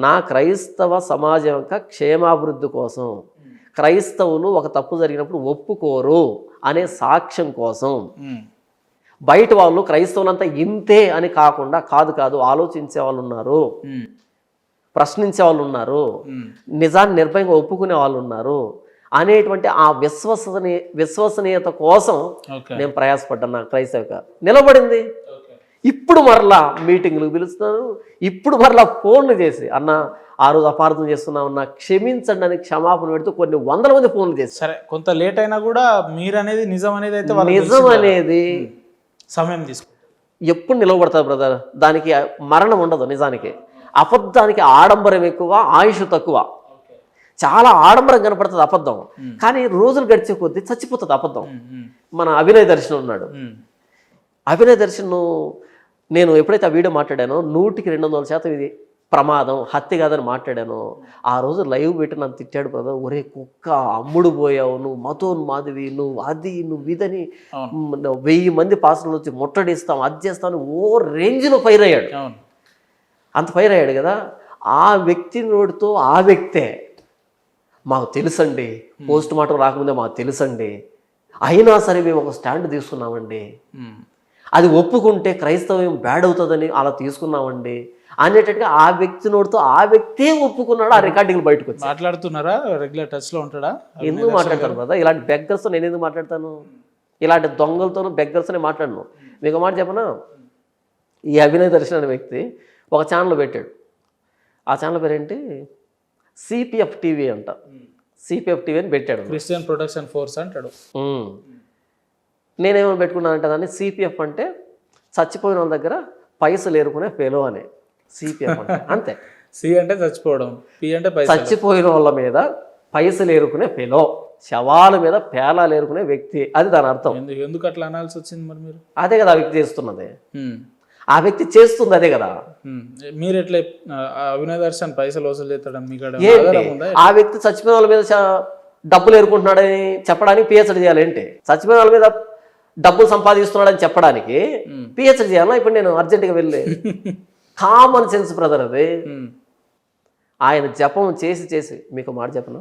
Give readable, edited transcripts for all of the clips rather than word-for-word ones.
నా క్రైస్తవ సమాజం యొక్క క్షేమాభివృద్ధి కోసం క్రైస్తవులు ఒక తప్పు జరిగినప్పుడు ఒప్పుకోరు అనే సాక్ష్యం కోసం బయట వాళ్ళు క్రైస్తవులంతా ఇంతే అని కాకుండా కాదు ఆలోచించే వాళ్ళు ఉన్నారు, ప్రశ్నించే వాళ్ళు ఉన్నారు, నిజాన్ని నిర్భయంగా ఒప్పుకునే వాళ్ళు ఉన్నారు అనేటువంటి ఆ విశ్వసనీయత కోసం నేను ప్రయాసపడ్డాను. నా క్రైస్తవ నిలబడింది. ఇప్పుడు మరలా మీటింగ్లకు పిలుస్తున్నారు, ఇప్పుడు మరలా ఫోన్లు చేసి అన్న ఆ రోజు అపార్థం చేస్తున్నామన్నా క్షమించండి అని క్షమాపణ పెడుతూ కొన్ని వందల మంది ఫోన్లు చేసి, సరే కొంత లేట్ అయినా కూడా మీరు అనేది నిజం అనేది అయితే నిజం అనేది సమయం తీసుకుంటారు. ఎప్పుడు నిలవబడతారు బ్రదర్. దానికి మరణం ఉండదు. నిజానికి అబద్ధానికి ఆడంబరం ఎక్కువ, ఆయుష్ తక్కువ. చాలా ఆడంబరం కనపడుతుంది అబద్ధం, కానీ రోజులు గడిచే కొద్దీ చచ్చిపోతుంది అబద్ధం. మన అభినయ దర్శనం ఉన్నాడు. అభినయ దర్శనం నేను ఎప్పుడైతే ఆ వీడియో మాట్లాడానో 100% ఇది ప్రమాదం, హత్య కాదని మాట్లాడాను. ఆ రోజు లైవ్ పెట్టి నన్ను తిట్టాడు బ్రదర్, ఒరే కుక్క అమ్ముడు పోయావు, నువ్వు మతోన్మాదివి, నువ్వు అది నువ్వు ఇదని 1000 మంది పాసలు వచ్చి ముట్టడిస్తాం, అది చేస్తాను, ఓ రేంజ్లో ఫైర్ అయ్యాడు. అంత ఫైర్ అయ్యాడు కదా. ఆ వ్యక్తి నోటితో ఆ వ్యక్తే మాకు తెలుసండి, పోస్ట్ మార్టం రాకముందే మాకు తెలుసండి, అయినా సరే మేము ఒక స్టాండ్ తీసుకున్నామండి, అది ఒప్పుకుంటే క్రైస్తవం బ్యాడ్ అవుతుందని అలా తీసుకున్నామండి అనేటట్టుగా ఆ వ్యక్తి నోటితో ఆ వ్యక్తే ఒప్పుకున్నాడు. ఆ రికార్డింగ్లు బయటకు వచ్చి మాట్లాడుతున్నారా? రెగ్యులర్ టచ్ లో ఉంటాడా? ఎందుకు మాట్లాడతాను కదా, ఇలాంటి బెగ్గర్స్తో నేను ఎందుకు మాట్లాడతాను? ఇలాంటి దొంగలతోనూ బెగ్గర్స్ని మాట్లాడను. మీకు మాట చెప్పనా, ఈ అభినయ దర్శన్ అనే వ్యక్తి ఒక ఛానల్ పెట్టాడు. ఆ ఛానల్ పేరేంటి, సిపిఎఫ్ టీవీ అంట. సిపిఎఫ్ టీవీ అని పెట్టాడు, క్రిస్టియన్ ప్రొటెక్షన్ ఫోర్స్ అంటాడు. నేనేమని పెట్టుకున్నానంటే దాన్ని సిపిఎఫ్ అంటే చచ్చిపోయిన వాళ్ళ దగ్గర పైసలు ఏరుకునే ఫెలో అని. సిపిఎఫ్ అంటే అంతే. సి అంటే చచ్చిపోవడం, పి అంటే చచ్చిపోయిన వాళ్ళ మీద పైసలు ఏరుకునే ఫెలో, శవాల మీద పేలాలు ఏరుకునే వ్యక్తి, అది దాని అర్థం. ఎందుకు అట్లా అనాల్సి వచ్చింది మరి మీరు? అదే కదా ఆ వ్యక్తి చేస్తున్నది, ఆ వ్యక్తి చేస్తుంది అదే కదా. మీరు ఎట్లా అభినయ దర్శన్ పైసలు వసూలు చేస్తాడని మీకు ఆ వ్యక్తి చచ్చిపోయిన వాళ్ళ మీద డబ్బులు ఏరుకుంటున్నాడని చెప్పడానికి పిహెచ్డి చేయాలేంటి? చచ్చిపోయిన వాళ్ళ మీద డబ్బులు సంపాదిస్తున్నాడని చెప్పడానికి పిహెచ్డి చేయాలా? ఇప్పుడు నేను అర్జెంటుగా వెళ్ళి కామన్ సెన్స్ బ్రదర్ అది. ఆయన జపం చేసి మీకు మాట చెప్పను,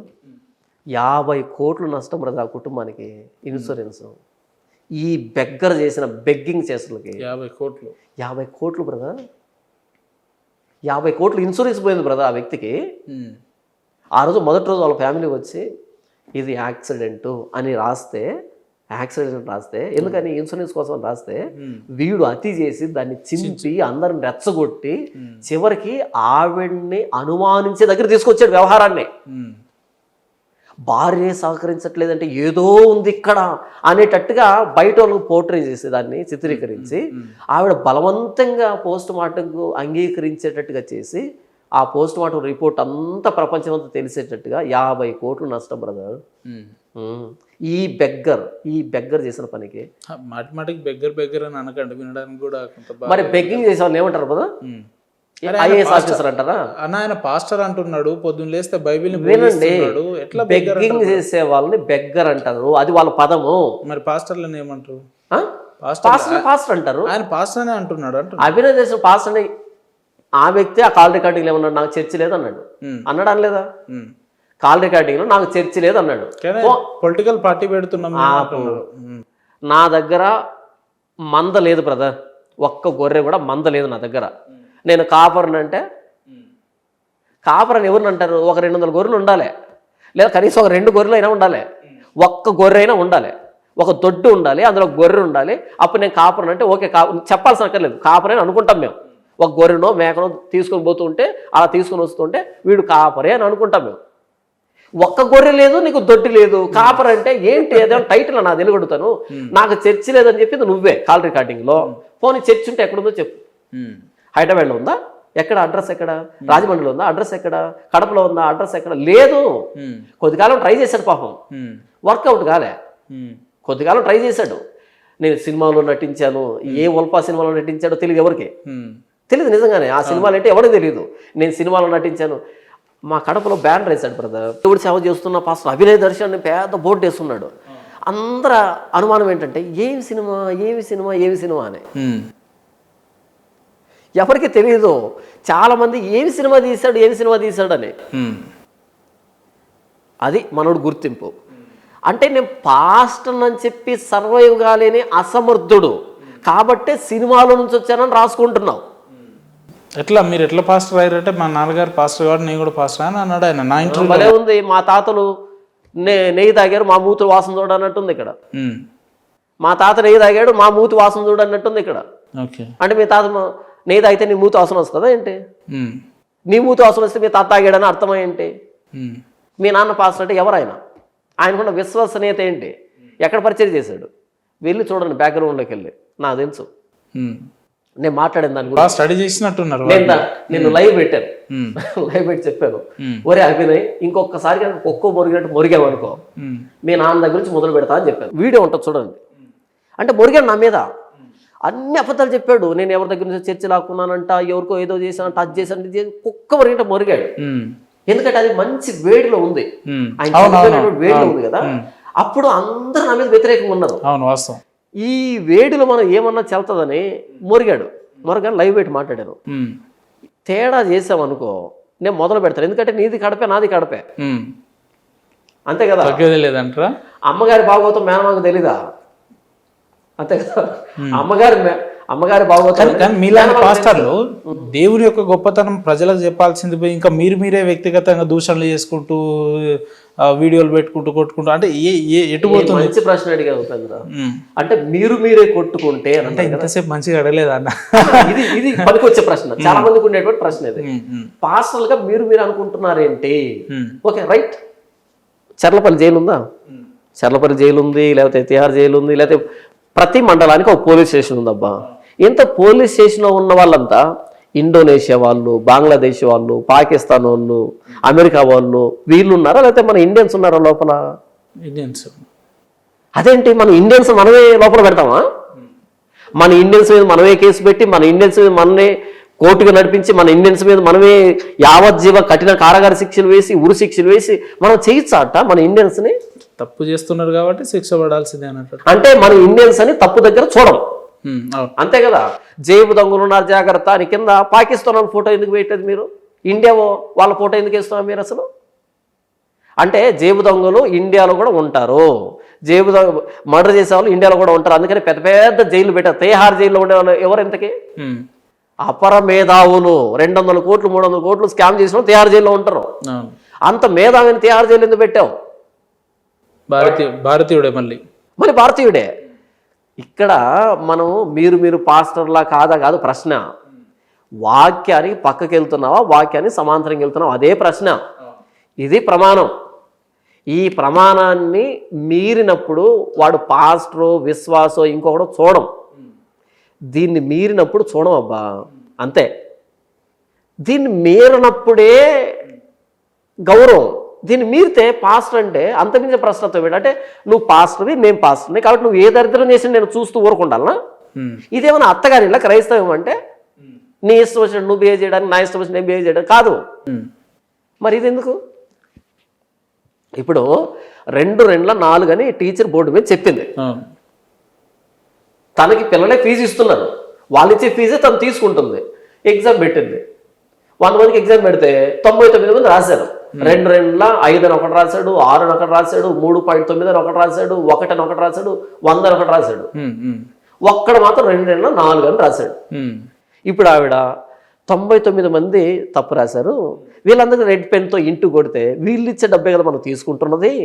50 కోట్లు నష్టం బ్రదర్ ఆ కుటుంబానికి ఇన్సూరెన్స్. ఈ బెగ్గర్ చేసిన బెగ్గింగ్ చేసలకి 50 కోట్లు బ్రదర్, 50 కోట్లు ఇన్సూరెన్స్ పోయింది బ్రదర్ ఆ వ్యక్తికి. ఆ రోజు మొదటి రోజు వాళ్ళ ఫ్యామిలీ వచ్చి ఇది యాక్సిడెంట్ అని రాస్తే, ఎందుకని ఇన్సూరెన్స్ కోసం రాస్తే వీడు అతి చేసి దాన్ని చింపి అందరిని రెచ్చగొట్టి చివరికి ఆవిడ్ని అనుమానించే దగ్గర తీసుకొచ్చాడు వ్యవహారాన్ని. భార్య సహకరించట్లేదంటే ఏదో ఉంది ఇక్కడ అనేటట్టుగా బయట వాళ్ళకు పోర్ట్రే చేసి దాన్ని చిత్రీకరించి ఆవిడ బలవంతంగా పోస్ట్ మార్టంకు అంగీకరించేటట్టుగా చేసి ఆ పోస్ట్ మార్టం రిపోర్ట్ అంతా ప్రపంచమంతా తెలిసేటట్టుగా 50 కోట్లు నష్టం బ్రదర్. ఈ బెగ్గర్ చేసిన పనికి మాటిమాటికి బెగ్గర్ అని అనకండి, వినడానికి కూడా మరి బెగ్గింగ్ చేసే వాళ్ళు ఏమంటారు బ్రదర్? ఐఏఎస్ ఆఫీసర్ అంటారా? ఆయన పాస్టర్ అంటున్నాడు, పొద్దున్న లేస్తే బైబిల్ వినండి. బెగ్గింగ్ చేసే వాళ్ళని బెగ్గర్ అంటారు, అది వాళ్ళ పదము. మరి పాస్టర్లను ఏమంటారు? పాస్టర్ అంటారు. ఆయన పాస్టర్ అనే అంటున్నాడు. అభినయ చేసిన పాస్టర్ అని ఆ వ్యక్తి ఆ కాల్ రికార్డింగ్ ఏమన్నాడు, నాకు చర్చ లేదు అన్నాడు. అన్నాడు అనలేదా? కాల్ రికార్డింగ్ లో నాకు చర్చ లేదు అన్నాడు. పొలిటికల్ పార్టీ పెడుతున్నాం. నా దగ్గర మంద లేదు బ్రదర్, ఒక్క గొర్రె కూడా మంద లేదు నా దగ్గర. నేను కాపర్ని అంటే కాపర్ అని ఎవరిని అంటారు? ఒక 200 గొర్రెలు ఉండాలి, లేదా కనీసం ఒక 2 గొర్రెలు అయినా ఉండాలి, ఒక్క గొర్రె అయినా ఉండాలి, ఒక దొడ్డు ఉండాలి, అందులో గొర్రె ఉండాలి. అప్పుడు నేను కాపర్ని అంటే ఓకే చెప్పాల్సిన అక్కర్లేదు, కాపర్ అని అనుకుంటాం మేము. ఒక గొర్రెనో మేకనో తీసుకొని పోతుంటే అలా తీసుకొని వస్తుంటే వీడు కాపరే అని అనుకుంటాం మేము. ఒక్క గొర్రె లేదు, నీకు దొడ్డి లేదు, కాపర్ అంటే ఏంటి? ఏదైనా టైటిల్ నా తెలుగొడుతాను. నాకు చర్చి లేదని చెప్పింది నువ్వే కాల్ రికార్డింగ్ లో. పోనీ చర్చి ఉంటే ఎక్కడుందో చెప్పు. హైదరాబాద్లో ఉందా? ఎక్కడ? అడ్రస్ ఎక్కడ? రాజమండ్రిలో ఉందా? అడ్రస్ ఎక్కడ? కడపలో ఉందా? అడ్రస్ ఎక్కడ? లేదు. కొద్దికాలం ట్రై చేశాడు పాపం, వర్కౌట్ కాలే. కొద్దికాలం ట్రై చేశాడు. నేను సినిమాలో నటించాను, ఏ ఉల్పా సినిమాలో నటించాడో తెలియదు ఎవరికి, తెలియదు నిజంగానే. ఆ సినిమాలు అంటే ఎవరికి తెలియదు. నేను సినిమాలో నటించాను. మా కడపలో బ్యానర్ వేశాడు బ్రదర్, దేవుడు సేవ చేస్తున్న పాస్టర్ అభినయ దర్శన్ అని పెద్ద బోర్డు వేస్తున్నాడు. అందరూ అనుమానం ఏంటంటే ఏమి సినిమా అని. ఎవరికి తెలియదు. చాలామంది ఏమి సినిమా తీశాడు అని. అది మనోడు గుర్తింపు. అంటే నేను పాస్టర్ అని చెప్పి సర్వైవ్ కాలేని అసమర్థుడు కాబట్టే సినిమాలో నుంచి వచ్చానని రాసుకుంటున్నావు. మీరు ఎట్లా పాస్టర్ అయ్యారంటే మా నాన్నగారు పాస్టర్ కాబట్టి నేను కూడా పాస్టర్ అని అన్నాడు ఆయన నా ఇంటర్వ్యూ. భలే ఉంది, మా తాతలు నెయ్యి తాగారు మా మూతి వాసన చూడన్నట్టుంది ఇక్కడ. మా తాత నెయ్యి తాగాడు మా మూతి వాసన చూడన్నట్టుంది ఇక్కడ. అంటే మీ తాత నెయ్యి తాగితే నీ మూతి వాసన వస్తుందా ఏంటి? నీ మూతి వాసన వస్తే మీ తాత తాగాడని అర్థమై ఏంటి? మీ నాన్న పాస్టర్ అంటే ఎవరైనా ఆయనకున్న విశ్వసనీయత ఏంటి? ఎక్కడ పరిచయం చేశాడు? వెళ్ళి చూడండి బ్యాక్గ్రౌండ్లోకి వెళ్ళి. నాకు తెలుసు, నేను మాట్లాడిన దాని గురించి స్టడీ చేసినట్టున్నారు. నేను లైవ్ పెట్టాను, లైవ్ పెట్టి చెప్పాను, ఒరే అభినయ్ ఇంకొకసారి ఒక్కో మురిగినట్టు మురిగామనుకో మీ నాన్న దగ్గర నుంచి మొదలు పెడతా అని చెప్పాను. వీడియో ఉంటుంది చూడండి. అంటే మురిగాడు నా మీద, అన్ని అబద్ధాలు చెప్పాడు. నేను ఎవరి దగ్గర నుంచి చర్చ లాక్కున్నానంట, ఎవరికో ఏదో చేశానంట, అది చేశానంటే కుక్క మురిగినట్టు మురిగాడు. ఎందుకంటే అది మంచి వేడిలో ఉంది, ఆయన వేడిలో ఉంది కదా. అప్పుడు అందరూ నా మీద వ్యతిరేకంగా ఉన్నారు. ఈ వేడిలో మనం ఏమన్నా చెల్తుందని మురిగాడు. లైవ్ పెట్టి మాట్లాడాను. తేడా చేసామనుకో నేను మొదలు పెడతాను. ఎందుకంటే నీది కడపే నాది కడపే, అంతే కదా. అమ్మగారి భాగవతం మేనమాకు తెలీదా? అంతే కదా. అమ్మగారి భాగవతం. కానీ మీలాంటి పాస్టర్లు దేవుని యొక్క గొప్పతనం ప్రజలకు చెప్పాల్సింది పోయి ఇంకా మీరే వ్యక్తిగతంగా దూషణలు చేసుకుంటూ వీడియోలు పెట్టుకుంటూ కొట్టుకుంటూ అంటే ఎటు పోతుంది? మంచి ప్రశ్న అడిగావు ఉపేంద్ర. అంటే మీరే కొట్టుకుంటే అంటే ఇంతసేపు మంచిగా అడగలేదు అన్న. ఇది పనికొచ్చే ప్రశ్న, చాలా మందికి ఉండేటువంటి ప్రశ్న ఇది. పాస్టర్లుగా మీరు అనుకుంటున్నారేంటి? Okay right. చర్లపల్లి జైలు ఉందా? చర్లపల్లి జైలు ఉంది, లేకపోతే తిహార్ జైలు ఉంది, లేకపోతే ప్రతి మండలానికి ఒక పోలీస్ స్టేషన్ ఉందబ్బా. ఇంత పోలీస్ స్టేషన్లో ఉన్న వాళ్ళంతా ఇండోనేషియా వాళ్ళు, బంగ్లాదేశ్ వాళ్ళు, పాకిస్తాన్ వాళ్ళు, అమెరికా వాళ్ళు, వీళ్ళు ఉన్నారా లేకపోతే మన ఇండియన్స్ ఉన్నారా లోపల? ఇండియన్స్. అదేంటి మన ఇండియన్స్ మనమే లోపల పెడతామా? మన ఇండియన్స్ మీద మనమే కేసు పెట్టి మన ఇండియన్స్ మీద మనమే కోర్టుకు నడిపించి మన ఇండియన్స్ మీద మనమే యావజ్జీవ కఠిన కారాగార శిక్షలు వేసి ఉరి శిక్షలు వేసి మనం చేయొచ్చా అట్ట? మన ఇండియన్స్ని తప్పు చేస్తున్నారు కాబట్టి శిక్ష పడాల్సిందే అన్నట్టు. అంటే మన ఇండియన్స్ అని తప్పు దగ్గర చూడం, అంతే కదా. జేబు దొంగలు ఉన్నారు జాగ్రత్త అని కింద పాకిస్తాన్ ఫోటో ఎందుకు పెట్టేది మీరు? ఇండియా వాళ్ళ ఫోటో ఎందుకు వేస్తున్నారు మీరు అసలు? అంటే జేబు దొంగలు ఇండియాలో కూడా ఉంటారు, మర్డర్ చేసే వాళ్ళు ఇండియాలో కూడా ఉంటారు. అందుకని పెద్ద పెద్ద జైలు పెట్టారు. తిహార్ జైల్లో ఉండే వాళ్ళు ఎవరు ఇంతకీ? అపర మేధావులు. 200 కోట్లు 300 కోట్లు స్కామ్ చేసిన తిహార్ జైల్లో ఉంటారు. అంత మేధావిని తిహార్ జైలు ఎందుకు పెట్టావు? భారతీయుడే మళ్ళీ భారతీయుడే. ఇక్కడ మనం మీరు పాస్టర్లా కాదు ప్రశ్న. వాక్యానికి పక్కకి వెళ్తున్నావా, వాక్యానికి సమాంతరంగా వెళ్తున్నావా, అదే ప్రశ్న. ఇది ప్రమాణం. ఈ ప్రమాణాన్ని మీరినప్పుడు వాడు పాస్టరో విశ్వాసో ఇంకొకడో చూడం. దీన్ని మీరినప్పుడు చూడం అబ్బా, అంతే. దీన్ని మీరినప్పుడే గౌరవం. దీన్ని మీరితే పాస్టర్ అంటే అంతమించే ప్రశ్నతో అంటే నువ్వు పాస్టర్వి నేను పాస్టర్ని కాబట్టి నువ్వు ఏ దరిద్రం చేసి నేను చూస్తూ ఊరుకుండాలనా? ఇదేమన్నా అత్తగారిలా క్రైస్తవం అంటే నీ ఇష్టం వచ్చినట్టు నువ్వు బిహేవ్ చేయడానికి, నా ఇష్టం వచ్చిన నేను బిహేవ్ చేయడానికి కాదు. మరి ఇది ఎందుకు? ఇప్పుడు 2-4 అని టీచర్ బోర్డు మీద చెప్పింది. తనకి పిల్లలే ఫీజు ఇస్తున్నారు, వాళ్ళు ఇచ్చే ఫీజే తను తీసుకుంటుంది. ఎగ్జామ్ పెట్టింది. 100 మందికి ఎగ్జామ్ పెడితే 99 మంది రాశారు. 2-5 అని ఒకటి రాశాడు, 6 అని ఒకటి రాశాడు, 3.9 అని ఒకటి రాశాడు, 1 అని ఒకటి రాశాడు, 100 అని ఒకటి రాశాడు. ఒక్కడ మాత్రం 2-4 అని రాశాడు. ఇప్పుడు ఆవిడ 99 మంది తప్పు రాశారు, వీళ్ళందరికీ రెడ్ పెన్తో ఇంటూ కొడితే వీళ్ళు ఇచ్చే డబ్బే కదా మనం తీసుకుంటున్నది,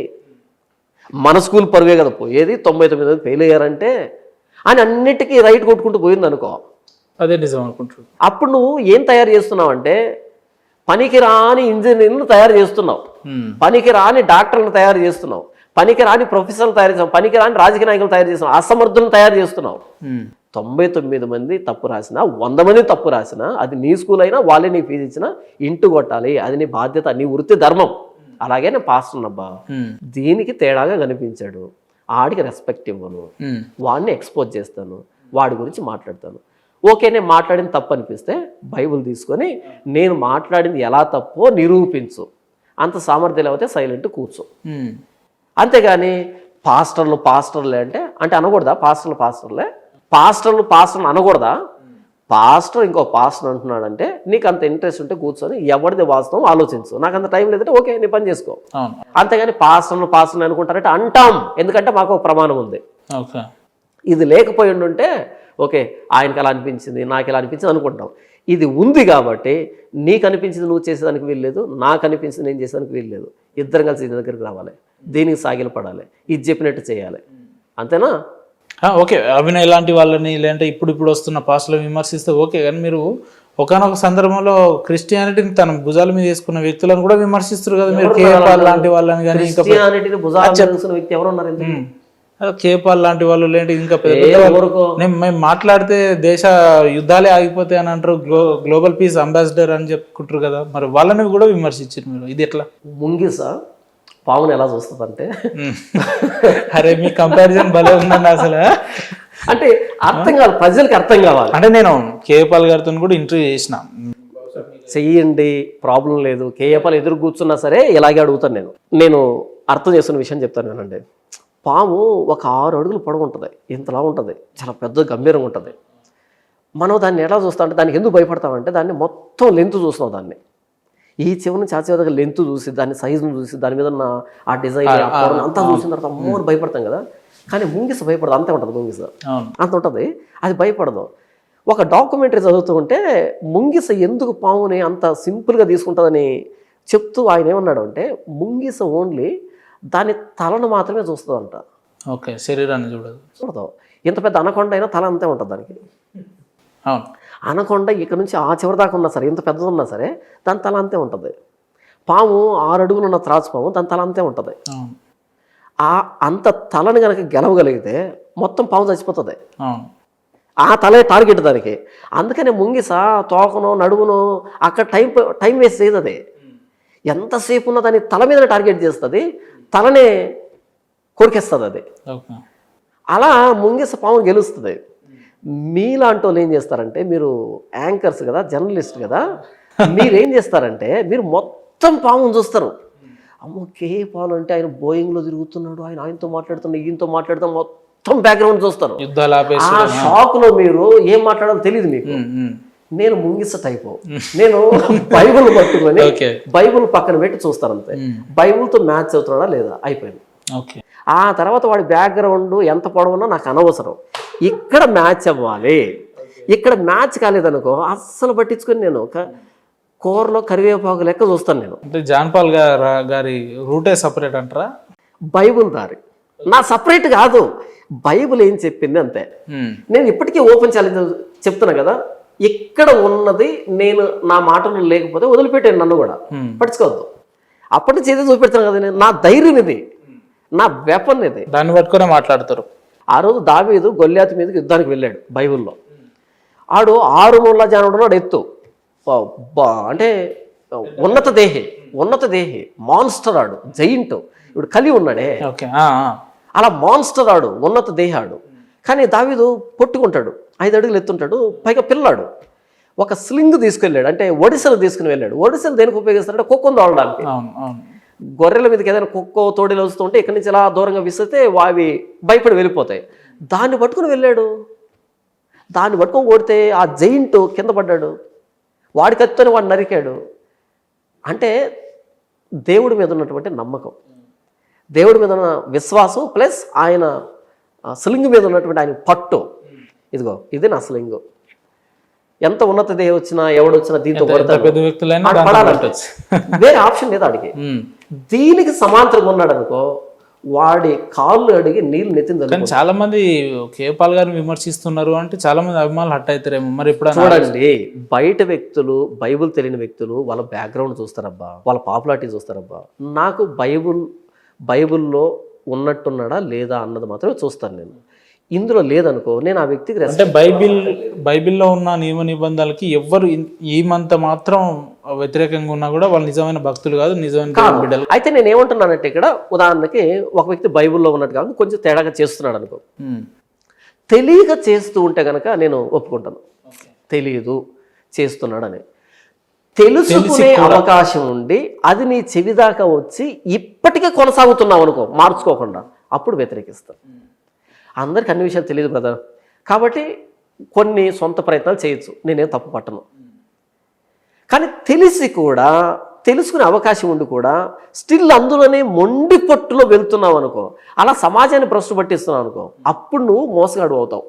మన స్కూల్ పరువే కదా పోయేది. 99 మంది ఫెయిల్ అయ్యారంటే అని అన్నిటికీ రైట్ కొట్టుకుంటూ పోయింది అనుకో, అదే నిజం అనుకుంటున్నావు. అప్పుడు నువ్వు ఏం తయారు చేస్తున్నావు అంటే పనికి రాని ఇంజనీర్లను తయారు చేస్తున్నావు, పనికి రాని డాక్టర్లను తయారు చేస్తున్నావు, పనికి రాని ప్రొఫెసర్లు తయారు చేస్తున్నావు, పనికి రాని రాజకీయ నాయకులు తయారు చేస్తున్నావు, అసమర్థులను తయారు చేస్తున్నావు. 99 మంది తప్పు రాసినా 100 మంది తప్పు రాసినా అది నీ స్కూల్ అయినా వాళ్ళే నీ ఫీజు ఇచ్చినా ఇంటూ కొట్టాలి, అది నీ బాధ్యత, నీ వృత్తి ధర్మం. అలాగే నేను పాస్టర్ అబ్బా, దీనికి తేడాగా కనిపించాడు, ఆడికి రెస్పెక్ట్ ఇవ్వను, వాడిని ఎక్స్పోజ్ చేస్తాను, వాడి గురించి మాట్లాడతాను. ఓకే నేను మాట్లాడింది తప్పు అనిపిస్తే బైబిల్ తీసుకొని నేను మాట్లాడింది ఎలా తప్పో నిరూపించు, అంత సామర్థ్యం లేకపోతే సైలెంట్ కూర్చో. అంతేగాని పాస్టర్లే అంటే అనకూడదా? పాస్టర్లు అనకూడదా? పాస్టర్ ఇంకో పాస్టర్ అంటున్నాడంటే నీకు అంత ఇంట్రెస్ట్ ఉంటే కూర్చొని ఎవరిది వాస్తవం ఆలోచించు, నాకు అంత టైం లేదంటే ఓకే నీ పని చేసుకో. అవును. అంతేగాని పాస్టర్ని అనుకుంటారంటే అంటాం, ఎందుకంటే మాకు ఒక ప్రమాణం ఉంది. ఓకే. ఇది లేకపోయి ఉంటే ఓకే ఆయనకి ఎలా అనిపించింది నాకు ఎలా అనిపించింది అనుకుంటాం. ఇది ఉంది కాబట్టి నీకు అనిపించింది నువ్వు చేసేదానికి వీల్లేదు, నాకు అనిపించింది నేను చేసేదానికి వీల్లేదు. ఇద్దరం కలిసి ఇది దగ్గరికి రావాలి, దీనికి సాగిలు పడాలి, ఇది చెప్పినట్టు చేయాలి, అంతేనా? ఓకే. అభినయ్ లాంటి వాళ్ళని లేదంటే ఇప్పుడు వస్తున్న పాస్టర్లు విమర్శిస్తే ఓకే, కానీ మీరు ఒకనొక సందర్భంలో క్రిస్టియానిటీని తన భుజాల మీద వేసుకున్న వ్యక్తులను కూడా విమర్శిస్తారు కదా మీరు. కేపాల్ లాంటి వాళ్ళని కానీ ఇంకా క్రిస్టియానిటీని భుజాల మీద వేసుకున్న వ్యక్తి ఎవరు ఉన్నారు? కేపాల్ లాంటి వాళ్ళు లేంటి ఇంకా మేము మాట్లాడితే దేశ యుద్ధాలే ఆగిపోతాయి అని అంటారు, గ్లోబల్ పీస్ అంబాసిడర్ అని చెప్పుకుంటారు కదా, మరి వాళ్ళని కూడా విమర్శించారు మీరు. ఇది ఎట్లా? ముంగిస పావును ఎలా చూస్తుందంటే అరే మీ కంపారిజన్ భలే ఉందండి అసలు. అంటే అర్థం కావాలి, ప్రజలకి అర్థం కావాలి. అంటే నేను కేపాల్ గారితో కూడా ఇంటర్వ్యూ చేసిన, చెయ్యండి ప్రాబ్లం లేదు, కేపాల్ ఎదురు కూర్చున్నా సరే ఇలాగే అడుగుతాను. నేను అర్థం చేస్తున్న విషయం చెప్తాను నేనండి. పాము ఒక 6 అడుగులు పొడవు ఉంటుంది, ఇంతలా ఉంటుంది, చాలా పెద్ద గంభీరంగా ఉంటుంది. మనం దాన్ని ఎలా చూస్తాం అంటే దానికి ఎందుకు భయపడతామంటే దాన్ని మొత్తం లెంత్ చూస్తున్నాం, దాన్ని ఈ చివరి నుంచి ఆ చివరి దగ్గర లెంత్ చూసి దాని సైజును చూసి దాని మీద ఉన్న ఆ డిజైన్ అంతా చూసిన తర్వాత అమ్మోని భయపడతాం కదా. కానీ ముంగిస భయపడదు, అంతే ఉంటుంది ముంగిస, అంత ఉంటుంది, అది భయపడదు. ఒక డాక్యుమెంటరీ చదువుతూ ఉంటే ముంగిస ఎందుకు పాముని అంత సింపుల్గా తీసుకుంటుందని చెప్తూ ఆయన ఏమన్నాడు అంటే ముంగిస ఓన్లీ దాని తలను మాత్రమే చూస్తుందంట. ఓకే, శరీరాన్ని చూడదు. ఇంత పెద్ద అనకొండ అయినా తల అంతే ఉంటుంది దానికి. అవును, అనకొండ ఇక్కడ నుంచి ఆ చివరి దాకా ఉన్నా సరే, ఎంత పెద్దది ఉన్నా సరే దాని తల అంతే ఉంటుంది. పాము 6 అడుగులు ఉన్న త్రాచు పాము దాని తల అంతే ఉంటుంది. అంత తలని కనుక గెలవగలిగితే మొత్తం పాము చచ్చిపోతుంది. ఆ తలే టార్గెట్ దానికి. అందుకనే ముంగిస తోకను నడుమును అక్కడ టైం వేస్ట్ చేయదు. అది ఎంతసేపు ఉన్న దాన్ని తల మీద టార్గెట్ చేస్తుంది, తలనే కొరికేస్తుంది అది. అలా ముంగిస పాము గెలుస్తుంది. మీలాంటి వాళ్ళు ఏం చేస్తారంటే, మీరు యాంకర్స్ కదా, జర్నలిస్ట్ కదా, మీరేం చేస్తారంటే మీరు మొత్తం పామును చూస్తారు. అమ్మో కేపాల్ అంటే ఆయన బోయింగ్లో తిరుగుతున్నాడు, ఆయనతో మాట్లాడుతున్నాడు, ఈయనతో మాట్లాడుతున్నాడు, మొత్తం బ్యాక్గ్రౌండ్ చూస్తారు. ఆ షాక్లో మీరు ఏం మాట్లాడాలో తెలియదు మీకు. నేను ముంగిస టైపు, నేను బైబుల్ పట్టుకొని బైబుల్ పక్కన పెట్టి చూస్తాను అంతే. బైబుల్తో మ్యాచ్ అవుతున్నాడా లేదా అయిపోయింది. ఆ తర్వాత వాడి బ్యాక్గ్రౌండ్ ఎంత పొడవున్నా నాకు అనవసరం, ఇక్కడ మ్యాచ్ అవ్వాలి. ఇక్కడ మ్యాచ్ కాలేదనుకో అస్సలు పట్టించుకొని నేను కూరలో కరివేపాకు లెక్క చూస్తాను నేను. అంటే జాన్పాల్ గారి రూటే సపరేట్ అంటారా? బైబుల్ దారి నా సపరేట్ కాదు, బైబుల్ ఏం చెప్పింది అంతే. నేను ఇప్పటికీ ఓపెన్ ఛాలెంజ్ చెప్తున్నా కదా, ఇక్కడ ఉన్నది నేను నా మాటలు లేకపోతే వదిలిపెట్టాను, నన్ను కూడా పట్టించుకోవద్దు. అప్పటి నుంచి ఏదో చూపెడతాను కదా, నేను నా ధైర్యం ఇది, నా వెపన్ ఇది, దాన్ని పట్టుకునే మాట్లాడతారు. ఆ రోజు దావీదు గొల్యాతు మీదకి యుద్ధానికి వెళ్ళాడు. బైబుల్లో ఆడు 6 మూల జానుడు నాడు ఎత్తు, అంటే ఉన్నత దేహి మాన్స్టర్ ఆడు, జైంట్. ఇప్పుడు కలి ఉన్నాడే అలా మాన్స్టర్ ఆడు, ఉన్నత దేహాడు. కానీ దావీదు పొట్టుకుంటాడు, 5 అడుగులు ఎత్తుంటాడు, పైగా పిల్లాడు. ఒక స్లింగ్ తీసుకెళ్ళాడు, అంటే ఒడిసెలు తీసుకుని వెళ్ళాడు. ఒడిసెలు దేనికి ఉపయోగిస్తాడంటే కుక్కను తోలడానికి. గొర్రెల మీదకి ఏదైనా కుక్కో తోడేలు వస్తుంటే ఇక్కడి నుంచి ఇలా దూరంగా విసిరితే అవి భయపడి వెళ్ళిపోతాయి. దాన్ని పట్టుకుని వెళ్ళాడు. దాన్ని పట్టుకొని కొడితే ఆ జైంట్ కింద పడ్డాడు, వాడి కత్తితోనే వాడు నరికాడు. అంటే దేవుడి మీద ఉన్నటువంటి నమ్మకం, దేవుడి మీద ఉన్న విశ్వాసం, ప్లస్ ఆయన స్లింగ్ మీద ఉన్నటువంటి ఆయన పట్టు. ఇదిగో ఇది నా స్లింగ్. ఎంత ఉన్నత దేహం వచ్చినా ఎవడొచ్చినా దీంతో వేరే ఆప్షన్ లేదు ఆడికి. దీనికి సమాంతరంగా ఉన్నాడు అనుకో, వాడి కాళ్ళు అడిగి నీళ్ళు నెత్తింది. చాలా మంది కేపాల్ గారిని విమర్శిస్తున్నారు అంటే చాలా మంది అభిమానులు హట్ అవుతారేమో. మరి ఇప్పుడు చూడండి, బయట వ్యక్తులు, బైబుల్ తెలియని వ్యక్తులు వాళ్ళ బ్యాక్గ్రౌండ్ చూస్తారబ్బా, వాళ్ళ పాపులారిటీ చూస్తారబ్బా. నాకు బైబుల్లో ఉన్నట్టున్నాడా లేదా అన్నది మాత్రమే చూస్తాను నేను. ఇందులో లేదనుకో నేను ఆ వ్యక్తికి అంటే బైబిల్లో ఉన్న నియమ నిబంధనలకి ఎవ్వరు ఏమంత మాత్రం వ్యతిరేకంగా ఉన్నా కూడా వాళ్ళు నిజమైన భక్తులు కాదు, నిజమైన బిడ్డలు. అయితే నేను ఏమంటున్నానంటే ఇక్కడ ఉదాహరణకి ఒక వ్యక్తి బైబిల్లో ఉన్నట్టు కాదు, కొంచెం తేడాగా చేస్తున్నాడు అనుకో, తెలియక చేస్తూ ఉంటే కనుక నేను ఒప్పుకుంటాను. తెలియదు చేస్తున్నాడని తెలుసుకునే అవకాశం ఉండి అది నీ చెవి దాకా వచ్చి ఇప్పటికే కొనసాగుతున్నావు అనుకో మార్చుకోకుండా, అప్పుడు వ్యతిరేకిస్తాను. అందరికి అన్ని విషయాలు తెలియదు బ్రదర్, కాబట్టి కొన్ని సొంత ప్రయత్నాలు చేయొచ్చు, నేనేం తప్పు పట్టను. కానీ తెలిసి కూడా, తెలుసుకునే అవకాశం ఉండి కూడా స్టిల్ అందులోనే మొండి పట్టులో వెళ్తున్నావు అనుకో, అలా సమాజాన్ని భ్రష్టు పట్టిస్తున్నావు అనుకో, అప్పుడు నువ్వు మోసగాడు అవుతావు.